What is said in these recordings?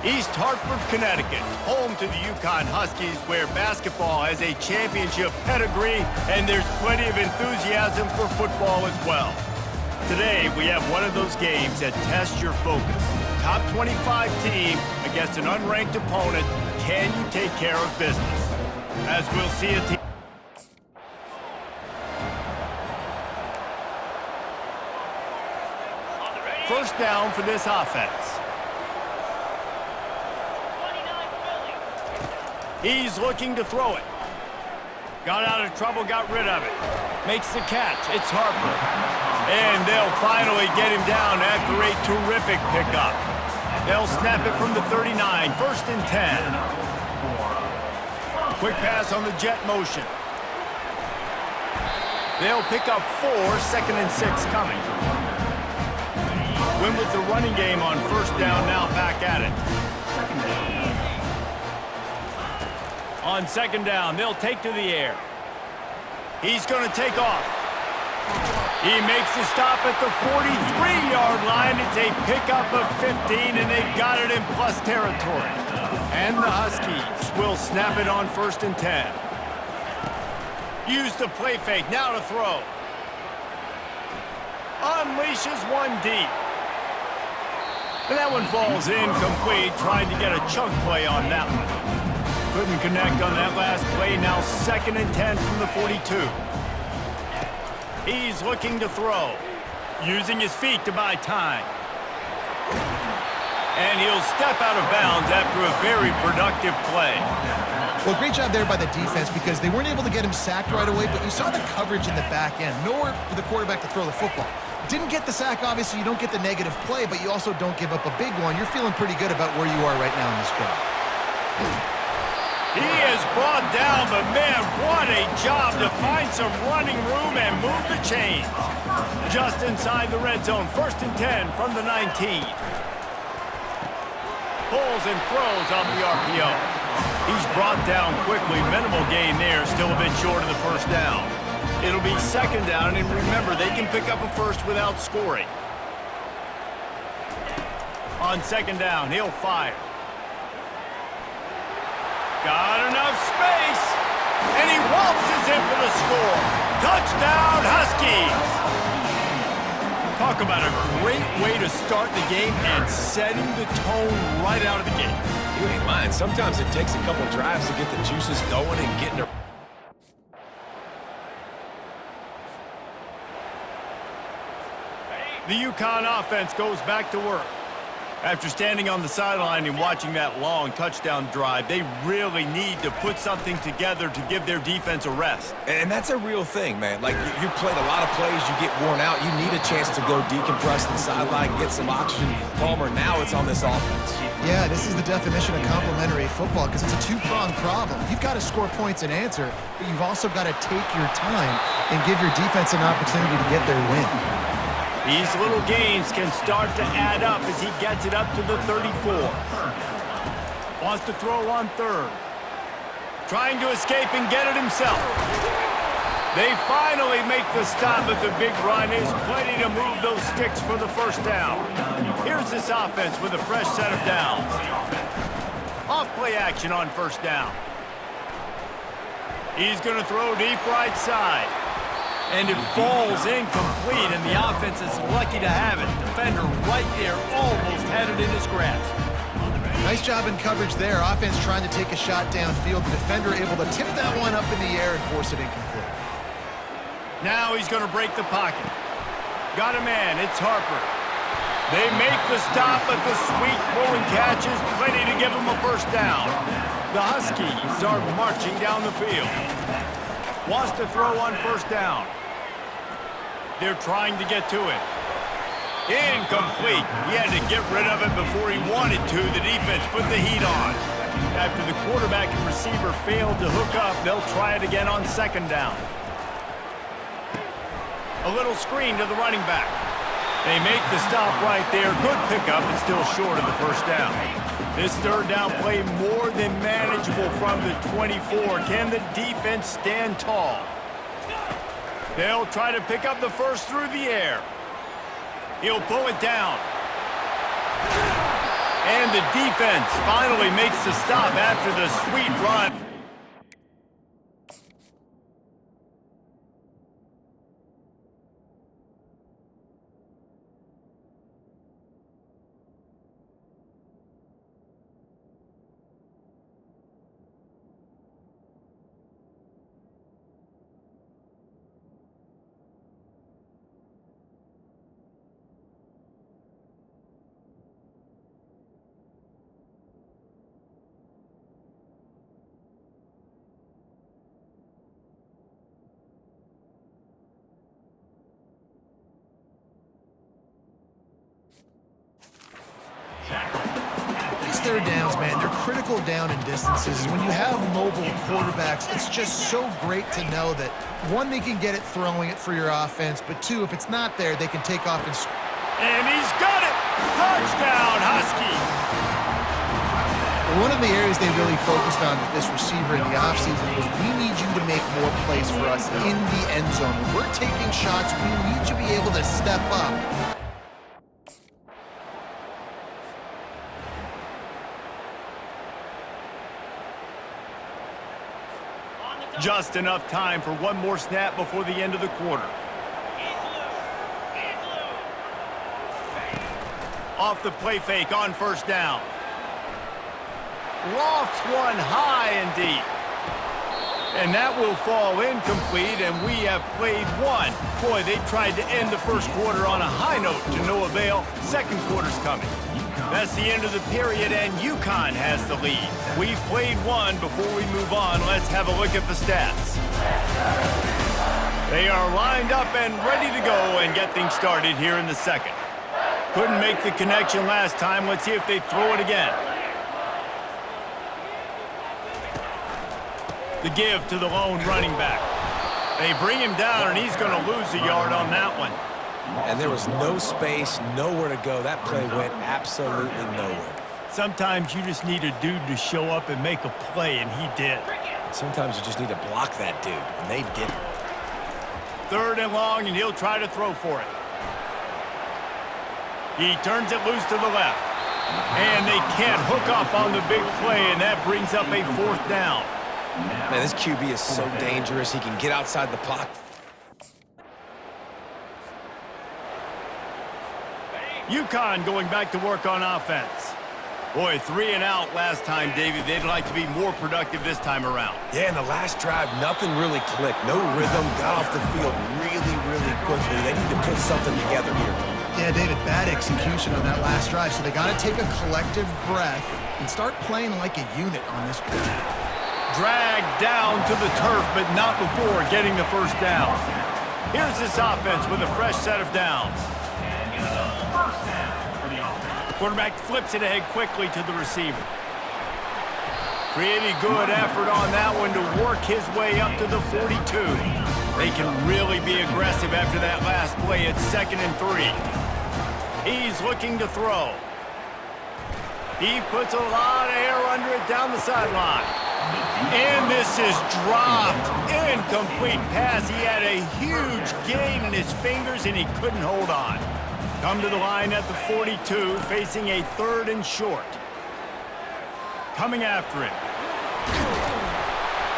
East Hartford, Connecticut, home to the Yukon Huskies, where basketball has a championship pedigree and there's plenty of enthusiasm for football as well. Today, we have one of those games that tests your focus. Top 25 team against an unranked opponent. Can you take care of business? As we'll see a team. First down for this offense. He's looking to throw it. Got out of trouble, got rid of it. Makes the catch. It's Harper. And they'll finally get him down after a terrific pickup. They'll snap it from the 39, first and 10. Quick pass on the jet motion. They'll pick up 4, second and 6 coming. Win with the running game on first down, now back at it. On second down, they'll take to the air. He's going to take off. He makes the stop at the 43-yard line. It's a pickup of 15, and they've got it in plus territory. And the Huskies will snap it on first and 10. Use the play fake, now to throw. Unleashes one deep. And that one falls incomplete, trying to get a chunk play on that one. Couldn't connect on that last play, now second and 10 from the 42. He's looking to throw, using his feet to buy time. And he'll step out of bounds after a very productive play. Well, great job there by the defense because they weren't able to get him sacked right away, but you saw the coverage in the back end. Nowhere for the quarterback to throw the football. Didn't get the sack, obviously. You don't get the negative play, but you also don't give up a big one. You're feeling pretty good about where you are right now in this drive. He is brought down, but man, what a job to find some running room and move the chains. Just inside the red zone, first and 10 from the 19. Pulls and throws off the RPO. He's brought down quickly, minimal gain there, still a bit short of the first down. It'll be second down, and remember, they can pick up a first without scoring. On second down, he'll fire. Got enough space, and he waltzes in for the score. Touchdown, Huskies! Talk about a great way to start the game and setting the tone right out of the gate. You ain't lying. Sometimes it takes a couple drives to get the juices going and getting a... The Yukon offense goes back to work. After standing on the sideline and watching that long touchdown drive, they really need to put something together to give their defense a rest. And that's a real thing, man. Like, you played a lot of plays, you get worn out, you need a chance to go decompress the sideline, get some oxygen. Palmer, now it's on this offense. Yeah, this is the definition of complementary football because it's a two-pronged problem. You've got to score points and answer, but you've also got to take your time and give your defense an opportunity to get their win. These little gains can start to add up as he gets it up to the 34. Wants to throw on third. Trying to escape and get it himself. They finally make the stop, but the big run is plenty to move those sticks for the first down. Here's this offense with a fresh set of downs. Off play action on first down. He's going to throw deep right side. And it falls incomplete, and the offense is lucky to have it. Defender right there almost had it in his grasp. Nice job in coverage there. Offense trying to take a shot downfield. The defender able to tip that one up in the air and force it incomplete. Now he's going to break the pocket. Got a man. It's Harper. They make the stop, but the sweet throwing catch is plenty to give them a first down. The Huskies are marching down the field. Wants to throw on first down. They're trying to get to it. Incomplete. He had to get rid of it before he wanted to. The defense put the heat on. After the quarterback and receiver failed to hook up, they'll try it again on second down. A little screen to the running back. They make the stop right there. Good pickup, but still short of the first down. This third down play more than manageable from the 24. Can the defense stand tall? They'll try to pick up the first through the air. He'll pull it down. And the defense finally makes the stop after the sweet run. These third downs, man, they're critical down and distances. When you have mobile quarterbacks, it's just so great to know that, one, they can get it throwing it for your offense, but two, if it's not there, they can take off and... And he's got it! Touchdown, Huskies! One of the areas they really focused on with this receiver in the offseason was, we need you to make more plays for us in the end zone. When we're taking shots, we need you to be able to step up. Just enough time for one more snap before the end of the quarter. Off the play fake on first down. Lofts one high and deep. And that will fall incomplete, and we have played one. Boy, they tried to end the first quarter on a high note to no avail. Second quarter's coming. That's the end of the period, and UConn has the lead. We've played one. Before we move on, let's have a look at the stats. They are lined up and ready to go and get things started here in the second. Couldn't make the connection last time. Let's see if they throw it again. The give to the lone running back. They bring him down, and he's going to lose a yard on that one. And there was no space, nowhere to go. That play went absolutely nowhere. Sometimes you just need a dude to show up and make a play, and he did. Sometimes you just need to block that dude, and they didn't. Third and long, and he'll try to throw for it. He turns it loose to the left. And they can't hook up on the big play, and that brings up a fourth down. Man, this QB is so dangerous. He can get outside the pocket. UConn going back to work on offense. Boy, 3 and out last time, David. They'd like to be more productive this time around. Yeah, in the last drive, nothing really clicked. No rhythm, got off the field really, really quickly. They need to put something together here. Yeah, David, bad execution on that last drive, so they got to take a collective breath and start playing like a unit on this drive. Dragged down to the turf, but not before getting the first down. Here's this offense with a fresh set of downs. Quarterback flips it ahead quickly to the receiver. Pretty good effort on that one to work his way up to the 42. They can really be aggressive after that last play. It's 2nd and 3. He's looking to throw. He puts a lot of air under it down the sideline. And this is dropped. Incomplete pass. He had a huge gain in his fingers, and he couldn't hold on. Come to the line at the 42, facing a 3rd and short. Coming after it.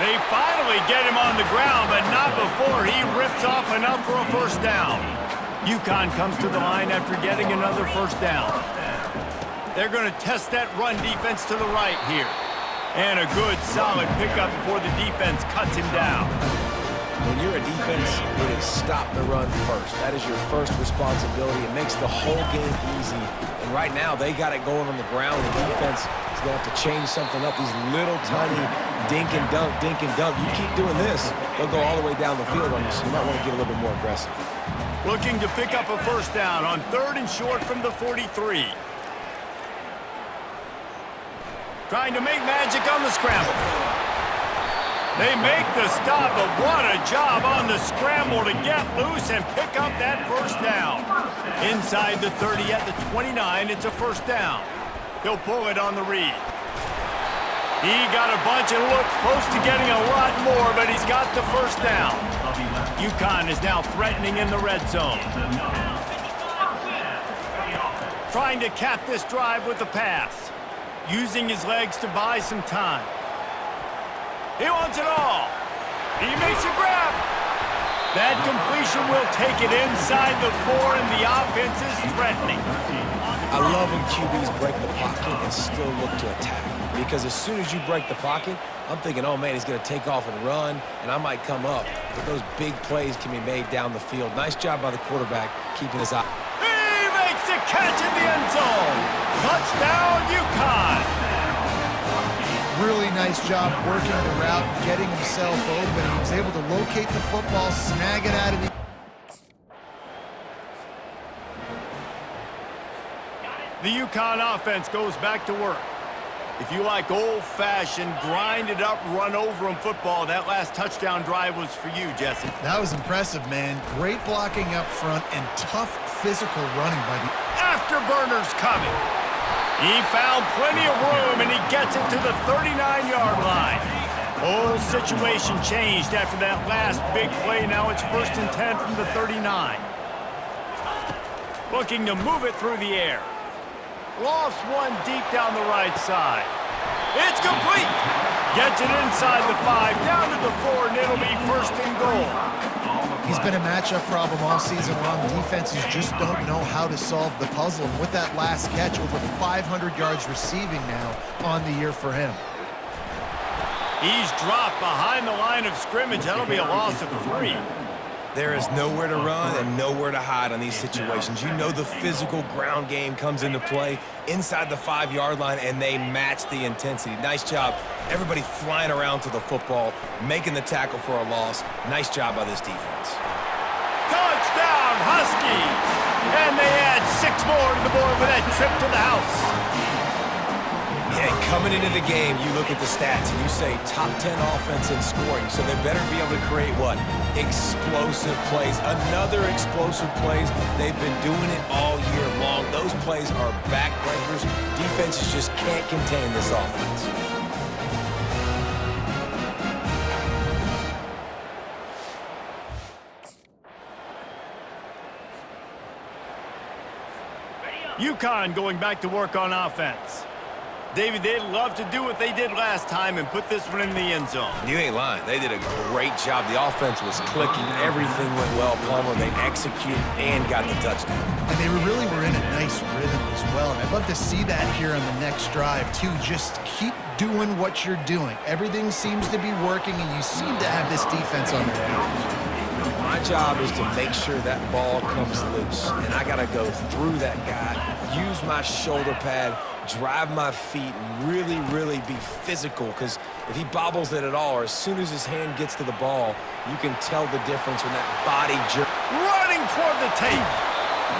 They finally get him on the ground, but not before he rips off enough for a first down. UConn comes to the line after getting another first down. They're going to test that run defense to the right here. And a good, solid pickup before the defense cuts him down. When you're a defense, it is stop the run first. That is your first responsibility. It makes the whole game easy. And right now, they got it going on the ground. The defense is going to have to change something up. These little tiny dink and dunk, dink and dunk. You keep doing this, they'll go all the way down the field on you, so you might want to get a little bit more aggressive. Looking to pick up a first down on 3rd and short from the 43. Trying to make magic on the scramble. They make the stop, but what a job on the scramble to get loose and pick up that first down. Inside the 30 at the 29, it's a first down. He'll pull it on the read. He got a bunch and looked close to getting a lot more, but he's got the first down. UConn is now threatening in the red zone. trying to cap this drive with a pass, using his legs to buy some time. He wants it all. He makes a grab. That completion will take it inside the 4, and the offense is threatening. I love when QBs break the pocket and still look to attack. Because as soon as you break the pocket, I'm thinking, oh, man, he's going to take off and run, and I might come up. But those big plays can be made down the field. Nice job by the quarterback keeping his eye. He makes the catch in the end zone. Touchdown, UConn. Really nice job working the route, getting himself open. He was able to locate the football, snag it out of the... The UConn offense goes back to work. If you like old-fashioned, grind-it-up, run-over-'em football, that last touchdown drive was for you, Jesse. That was impressive, man. Great blocking up front and tough physical running by the... Afterburners coming. He found plenty of room, and he gets it to the 39-yard line. Whole situation changed after that last big play. Now it's 1st and 10 from the 39. Looking to move it through the air. Lofts one deep down the right side. It's complete. Gets it inside the 5, down to the 4, and it'll be 1st and goal. He's been a matchup problem all season long. Defenses just don't know how to solve the puzzle. And with that last catch, over 500 yards receiving now on the year for him. He's dropped behind the line of scrimmage. That'll be a loss of 3. There is nowhere to run and nowhere to hide on these situations. You know the physical ground game comes into play inside the 5-yard line, and they match the intensity. Nice job. Everybody flying around to the football, making the tackle for a loss. Nice job by this defense. Touchdown, Huskies! And they add 6 more to the board with that trip to the house. Yeah, coming into the game, you look at the stats and you say top 10 offense in scoring, so they better be able to create what? Explosive plays. Another explosive plays. They've been doing it all year long. Those plays are backbreakers. Defenses just can't contain this offense. UConn going back to work on offense. David, they'd love to do what they did last time and put this one in the end zone. You ain't lying. They did a great job. The offense was clicking. Everything went well. Palmer, they executed and got the touchdown. And they really were in a nice rhythm as well. And I'd love to see that here on the next drive, too. Just keep doing what you're doing. Everything seems to be working, and you seem to have this defense on their heels. My job is to make sure that ball comes loose, and I got to go through that guy, use my shoulder pad, drive my feet, really, really be physical, because if he bobbles it at all, or as soon as his hand gets to the ball, you can tell the difference when that body jerk. Running toward the tape.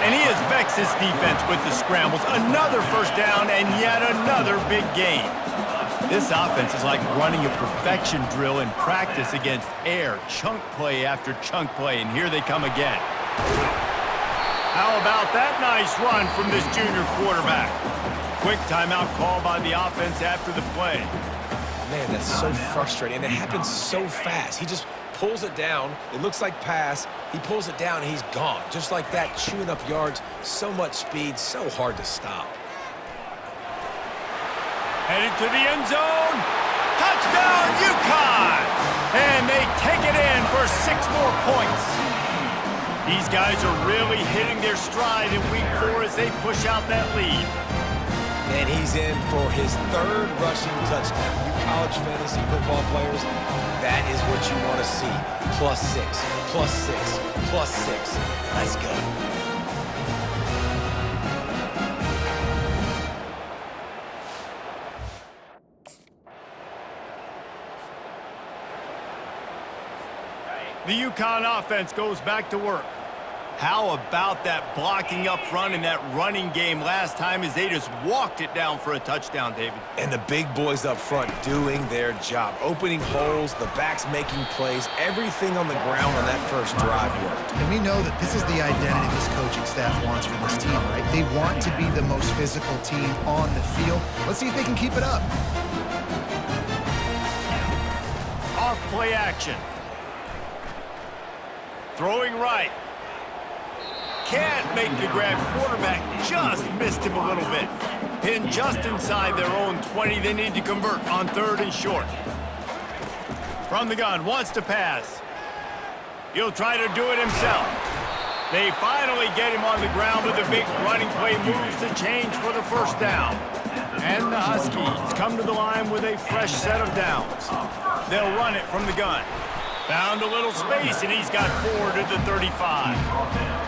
And he has vexed this defense with the scrambles. Another 1st down and yet another big gain. This offense is like running a perfection drill in practice against air. Chunk play after chunk play, and here they come again. How about that nice run from this junior quarterback? Quick timeout call by the offense after the play. Man, that's so frustrating, and it happens so fast. He just pulls it down. It looks like pass. He pulls it down, and he's gone. Just like that, chewing up yards. So much speed, so hard to stop. Headed to the end zone. Touchdown, UConn! And they take it in for 6 more points. These guys are really hitting their stride in week 4 as they push out that lead. And he's in for his 3rd rushing touchdown. You college fantasy football players, that is what you want to see. +6, +6, +6. Let's go. The UConn offense goes back to work. How about that blocking up front and that running game last time as they just walked it down for a touchdown, David? And the big boys up front doing their job. Opening holes, the backs making plays, everything on the ground on that first drive worked. And we know that this is the identity this coaching staff wants for this team, right? They want to be the most physical team on the field. Let's see if they can keep it up. Off play action. Throwing right. can't make the grab. Quarterback just missed him a little bit. Pinned just inside their own 20. They need to convert on 3rd and short. From the gun, wants to pass. He'll try to do it himself. They finally get him on the ground with a big running play, moves the change for the first down. And the Huskies come to the line with a fresh set of downs. They'll run it from the gun. Found a little space, and he's got 4 to the 35.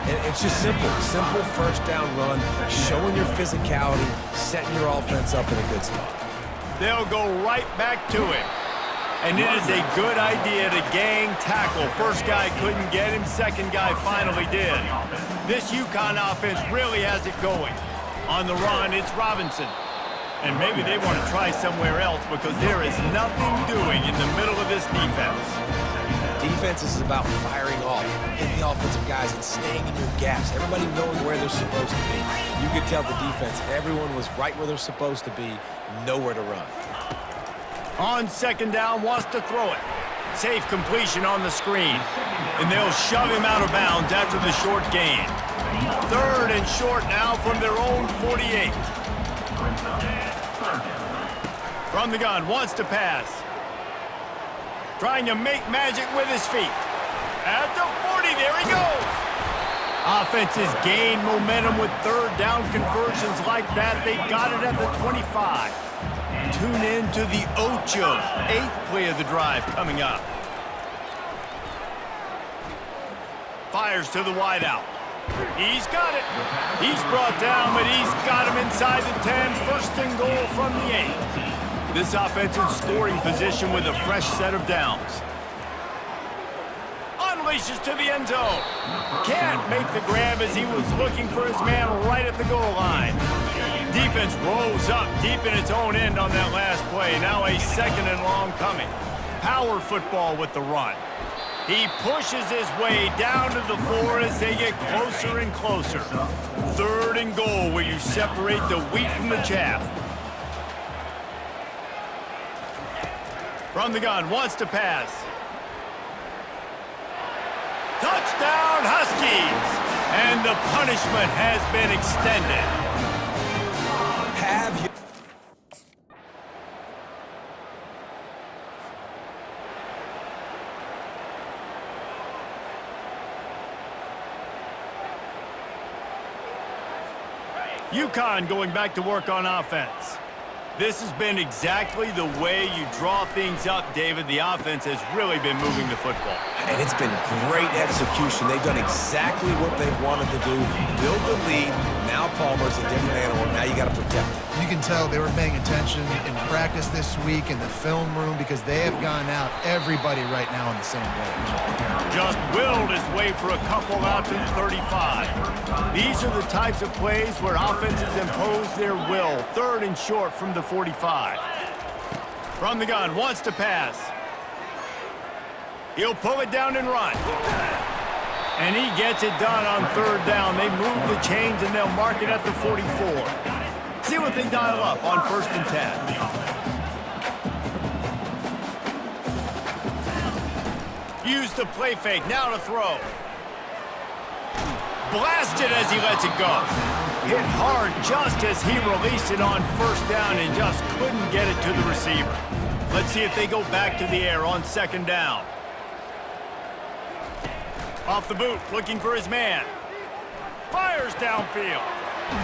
And it's just simple first down run, showing your physicality, setting your offense up in a good spot. They'll go right back to him. And it is a good idea to gang tackle. First guy couldn't get him, second guy finally did. This UConn offense really has it going. On the run, it's Robinson. And maybe they want to try somewhere else because there is nothing doing in the middle of this defense. Defense is about firing off, hitting the offensive guys and staying in your gaps. Everybody knowing where they're supposed to be. You could tell the defense, everyone was right where they're supposed to be, nowhere to run. On 2nd down, wants to throw it. Safe completion on the screen. And they'll shove him out of bounds after the short gain. 3rd and short now from their own 48. From the gun, wants to pass. Trying to make magic with his feet. At the 40, there he goes. Offenses gain momentum with 3rd down conversions like that. They've got it at the 25. Tune in to the Ocho, 8th play of the drive coming up. Fires to the wideout. He's got it. He's brought down, but he's got him inside the 10. 1st and goal from the 8. This offense in scoring position with a fresh set of downs. Unleashes to the end zone. Can't make the grab as he was looking for his man right at the goal line. Defense rolls up deep in its own end on that last play. Now a 2nd and long coming. Power football with the run. He pushes his way down to the 4 as they get closer and closer. 3rd and goal where you separate the wheat from the chaff. From the gun, wants to pass. Touchdown, Huskies! And the punishment has been extended. Have you... UConn going back to work on offense. This has been exactly the way you draw things up, David. The offense has really been moving the football. And it's been great execution. They've done exactly what they've wanted to do. Build the lead. Now Palmer's a different animal. Now you got to protect him. You can tell they were paying attention in practice this week in the film room because they have gone out, everybody right now on the same page. Just willed his way for a couple out to the 35. These are the types of plays where offenses impose their will. 3rd and short from the 45. From the gun, wants to pass. He'll pull it down and run. And he gets it done on 3rd down. They move the chains and they'll mark it at the 44. See what they dial up on 1st and 10. Use the play fake, now to throw. Blasted as he lets it go. Hit hard just as he released it on 1st down and just couldn't get it to the receiver. Let's see if they go back to the air on 2nd down. Off the boot, looking for his man. Fires downfield.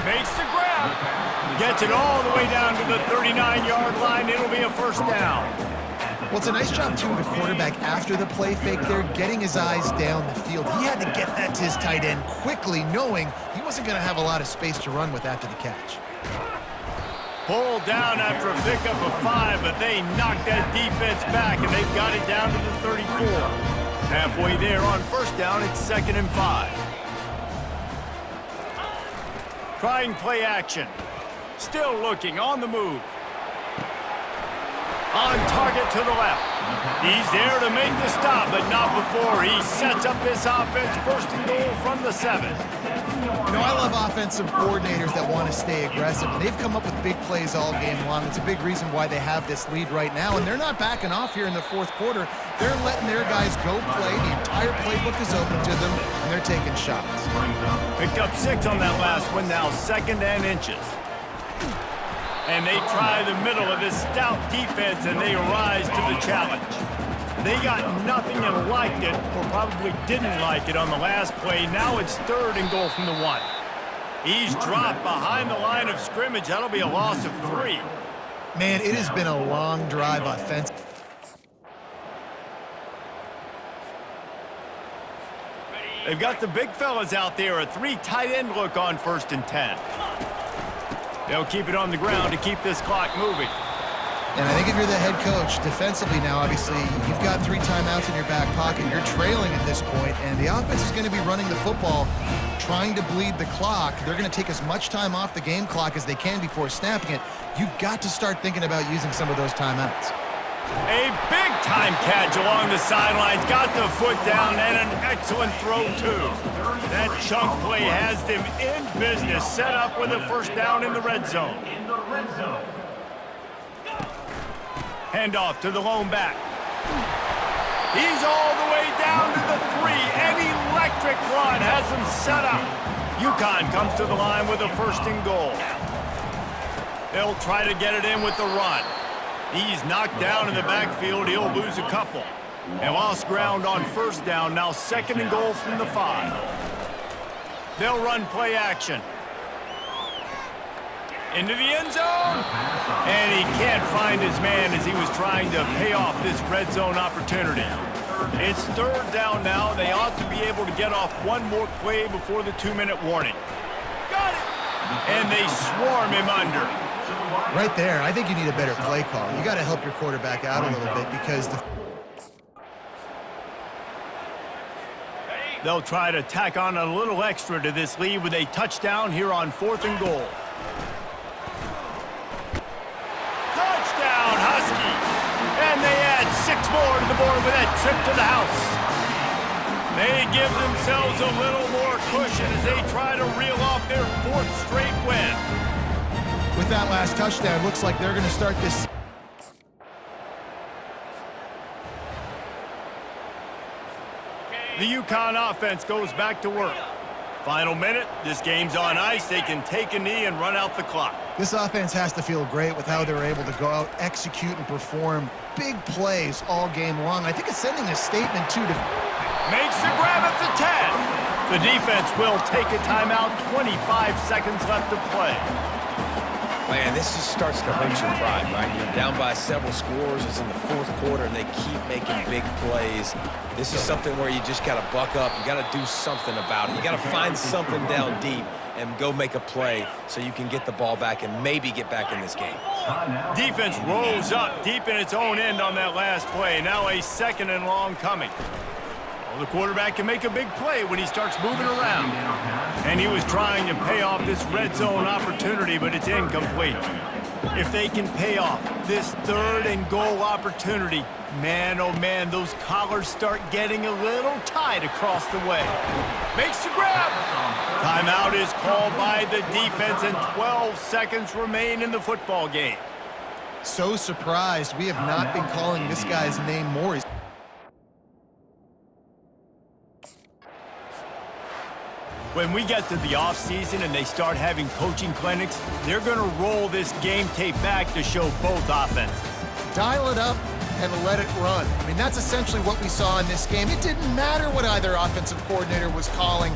Makes the grab. Gets it all the way down to the 39-yard line. It'll be a 1st down. Well, it's a nice job, too, of the quarterback after the play fake there, getting his eyes down the field. He had to get that to his tight end quickly, knowing he wasn't going to have a lot of space to run with after the catch. Pulled down after a pickup of 5, but they knocked that defense back, and they've got it down to the 34. Halfway there on 1st down, it's 2nd and 5. Trying play action. Still looking, on the move. On target. target to the left. He's there to make the stop, but not before he sets up this offense. First and goal from the 7. You know, I love offensive coordinators that want to stay aggressive, and they've come up with big plays all game long. It's a big reason why they have this lead right now, and they're not backing off here in the fourth quarter. They're letting their guys go play. The entire playbook is open to them, and they're taking shots. Picked up 6 on that last one, now 2nd and inches. And they try the middle of this stout defense, and they rise to the challenge. They got nothing and liked it, or probably didn't like it on the last play. Now it's 3rd and goal from the 1. He's dropped behind the line of scrimmage. That'll be a loss of 3. Man, it has been a long drive offense. They've got the big fellas out there, a 3 tight end look on 1st and 10. They'll keep it on the ground to keep this clock moving. And I think if you're the head coach, defensively now, obviously, you've got 3 timeouts in your back pocket. You're trailing at this point, and the offense is going to be running the football, trying to bleed the clock. They're going to take as much time off the game clock as they can before snapping it. You've got to start thinking about using some of those timeouts. A big-time catch along the sidelines. Got the foot down, and an excellent throw, too. That chunk play has them in business, set up with a 1st down in the red zone. Handoff to the lone back. He's all the way down to the 3. An electric run has him set up. UConn comes to the line with a 1st and goal. They'll try to get it in with the run. He's knocked down in the backfield. He'll lose a couple. And lost ground on 1st down. Now 2nd and goal from the 5. They'll run play action. Into the end zone. And he can't find his man as he was trying to pay off this red zone opportunity. It's 3rd down now. They ought to be able to get off one more play before the 2-minute warning. Got it. And they swarm him under. Right there, I think you need a better play call. You got to help your quarterback out a little bit because they'll try to tack on a little extra to this lead with a touchdown here on 4th and goal. Touchdown, Huskies! And they add 6 more to the board with that trip to the house. They give themselves a little more cushion as they try to reel off their 4th straight win. with that last touchdown, looks like they're going to start this. The UConn offense goes back to work. Final minute, this game's on ice. They can take a knee and run out the clock. This offense has to feel great with how they're able to go out, execute, and perform big plays all game long. I think it's sending a statement, too, to... Makes the grab at the 10. The defense will take a timeout. 25 seconds left to play. Man, this just starts to hurt your pride, right? You're down by several scores. It's in the fourth quarter, and they keep making big plays. This is something where you just got to buck up. You got to do something about it. You got to find something down deep and go make a play so you can get the ball back and maybe get back in this game. Defense rolls up deep in its own end on that last play. Now a second and long coming. Well, the quarterback can make a big play when he starts moving around. And he was trying to pay off this red zone opportunity, but it's incomplete. If they can pay off this third and goal opportunity, man, oh man, those collars start getting a little tight across the way. Makes the grab. Timeout is called by the defense, and 12 seconds remain in the football game. So surprised. We have not been calling this guy's name more. When we get to the offseason and they start having coaching clinics, they're going to roll this game tape back to show both offenses. Dial it up and let it run. I mean, that's essentially what we saw in this game. It didn't matter what either offensive coordinator was calling.